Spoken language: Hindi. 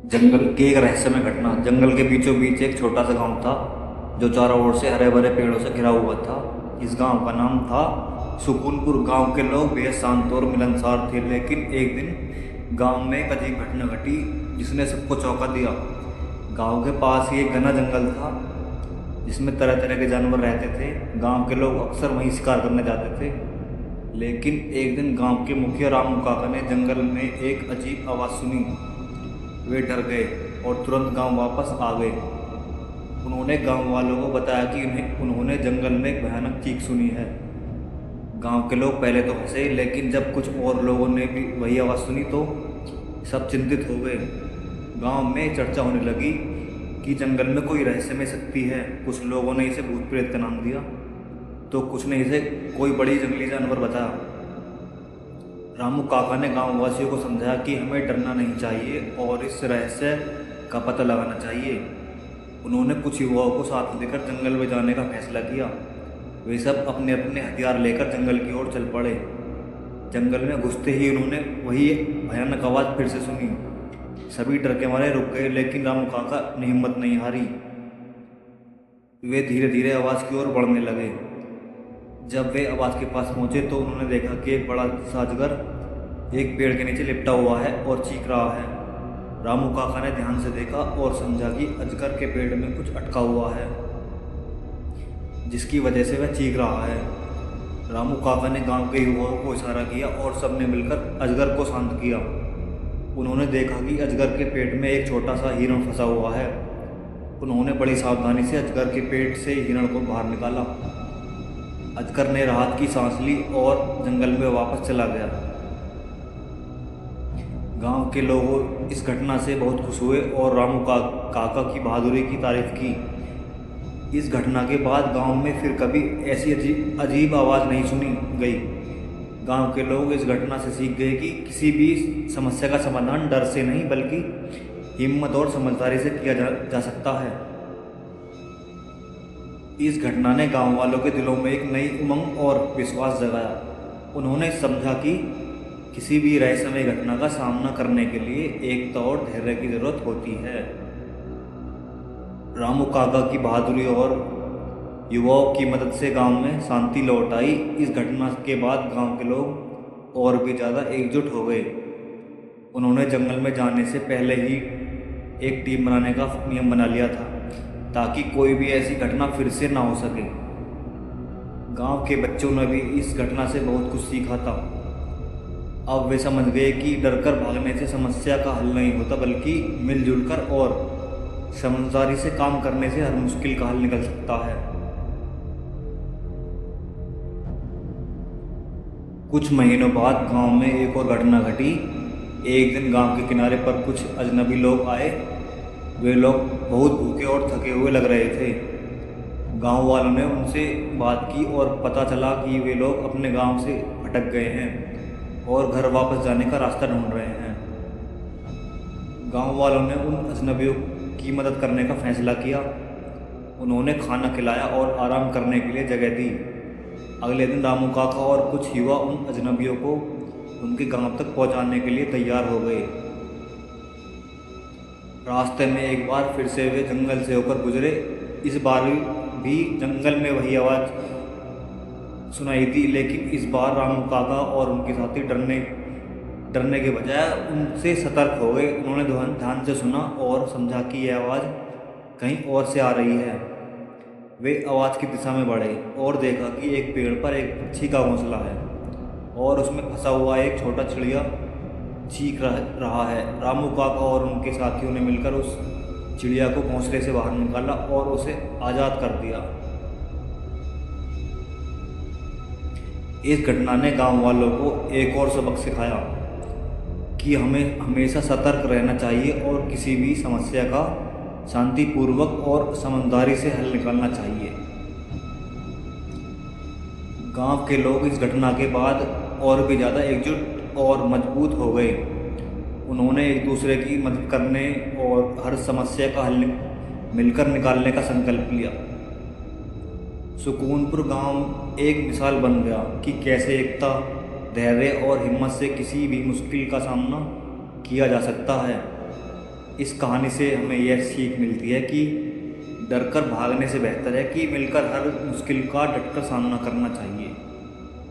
जंगल की एक रहस्यमय घटना। जंगल के बीचों बीच एक छोटा सा गांव था जो चारों ओर से हरे भरे पेड़ों से घिरा हुआ था। इस गांव का नाम था सुकूनपुर। गांव के लोग बेहद शांत और मिलनसार थे, लेकिन एक दिन गांव में एक अजीब घटना घटी जिसने सबको चौंका दिया। गांव के पास ही एक घना जंगल था जिसमें तरह तरह के जानवर रहते थे। गांव के लोग अक्सर वहीं शिकार करने जाते थे, लेकिन एक दिन गांव के मुखिया रामू काका ने जंगल में एक अजीब आवाज़ सुनी। वे डर गए और तुरंत गांव वापस आ गए। उन्होंने गांव वालों को बताया कि उन्होंने जंगल में एक भयानक चीख सुनी है। गांव के लोग पहले तो हंसे, लेकिन जब कुछ और लोगों ने भी वही आवाज़ सुनी तो सब चिंतित हो गए। गांव में चर्चा होने लगी कि जंगल में कोई रहस्यमय शक्ति है। कुछ लोगों ने इसे भूत प्रेत का नाम दिया, तो कुछ ने इसे कोई बड़ी जंगली जानवर बताया। रामू काका ने गांव वासियों को समझाया कि हमें डरना नहीं चाहिए और इस रहस्य का पता लगाना चाहिए। उन्होंने कुछ युवाओं को साथ लेकर जंगल में जाने का फैसला किया। वे सब अपने अपने हथियार लेकर जंगल की ओर चल पड़े। जंगल में घुसते ही उन्होंने वही भयानक आवाज़ फिर से सुनी। सभी डर के मारे रुक गए, लेकिन रामू काका ने हिम्मत नहीं हारी। वे धीरे धीरे आवाज़ की ओर बढ़ने लगे। जब वे आवाज़ के पास पहुंचे तो उन्होंने देखा कि एक बड़ा सा अजगर एक पेड़ के नीचे लिपटा हुआ है और चीख रहा है। रामू काका ने ध्यान से देखा और समझा कि अजगर के पेड़ में कुछ अटका हुआ है, जिसकी वजह से वह चीख रहा है। रामू काका ने गांव के युवाओं को इशारा किया और सबने मिलकर अजगर को शांत किया। उन्होंने देखा कि अजगर के पेट में एक छोटा सा हिरण फंसा हुआ है। उन्होंने बड़ी सावधानी से अजगर के पेट से हिरण को बाहर निकाला। अजगर ने राहत की सांस ली और जंगल में वापस चला गया। गांव के लोग इस घटना से बहुत खुश हुए और रामू काका की बहादुरी की तारीफ की। इस घटना के बाद गांव में फिर कभी ऐसी अजीब अजीब आवाज़ नहीं सुनी गई। गांव के लोग इस घटना से सीख गए कि किसी भी समस्या का समाधान डर से नहीं बल्कि हिम्मत और समझदारी से किया जा सकता है। इस घटना ने गांव वालों के दिलों में एक नई उमंग और विश्वास जगाया। उन्होंने समझा कि किसी भी रहस्यमय घटना का सामना करने के लिए एकता और धैर्य की जरूरत होती है। रामू काका की बहादुरी और युवाओं की मदद से गांव में शांति लौट आई। इस घटना के बाद गांव के लोग और भी ज़्यादा एकजुट हो गए। उन्होंने जंगल में जाने से पहले ही एक टीम बनाने का नियम बना लिया था, ताकि कोई भी ऐसी घटना फिर से ना हो सके। गांव के बच्चों ने भी इस घटना से बहुत कुछ सीखा था। अब वे समझ गए कि डरकर भागने से समस्या का हल नहीं होता, बल्कि मिलजुल कर और समझदारी से काम करने से हर मुश्किल का हल निकल सकता है। कुछ महीनों बाद गांव में एक और घटना घटी। एक दिन गांव के किनारे पर कुछ अजनबी लोग आए। वे लोग बहुत भूखे और थके हुए लग रहे थे। गांव वालों ने उनसे बात की और पता चला कि वे लोग अपने गांव से भटक गए हैं और घर वापस जाने का रास्ता ढूंढ रहे हैं। गांव वालों ने उन अजनबियों की मदद करने का फैसला किया। उन्होंने खाना खिलाया और आराम करने के लिए जगह दी। अगले दिन रामू काका और कुछ युवा उन अजनबियों को उनके गांव तक पहुंचाने के लिए तैयार हो गए। रास्ते में एक बार फिर से वे जंगल से होकर गुजरे। इस बार भी जंगल में वही आवाज़ सुनाई दी, लेकिन इस बार रामू काका और उनके साथी डरने के बजाय उनसे सतर्क हो गए। उन्होंने ध्यान से सुना और समझा कि यह आवाज़ कहीं और से आ रही है। वे आवाज़ की दिशा में बढ़े और देखा कि एक पेड़ पर एक पक्षी का घोंसला है और उसमें फंसा हुआ एक छोटा चिड़िया चीख रहा है। रामू काका और उनके साथियों ने मिलकर उस चिड़िया को घोंसले से बाहर निकाला और उसे आज़ाद कर दिया। इस घटना ने गांव वालों को एक और सबक सिखाया कि हमें हमेशा सतर्क रहना चाहिए और किसी भी समस्या का शांतिपूर्वक और समझदारी से हल निकालना चाहिए। गांव के लोग इस घटना के बाद और भी ज़्यादा एकजुट और मजबूत हो गए। उन्होंने एक दूसरे की मदद करने और हर समस्या का हल मिलकर निकालने का संकल्प लिया। सुकूनपुर गांव एक मिसाल बन गया कि कैसे एकता, धैर्य और हिम्मत से किसी भी मुश्किल का सामना किया जा सकता है। इस कहानी से हमें यह सीख मिलती है कि डर कर भागने से बेहतर है कि मिलकर हर मुश्किल का डट कर सामना करना चाहिए।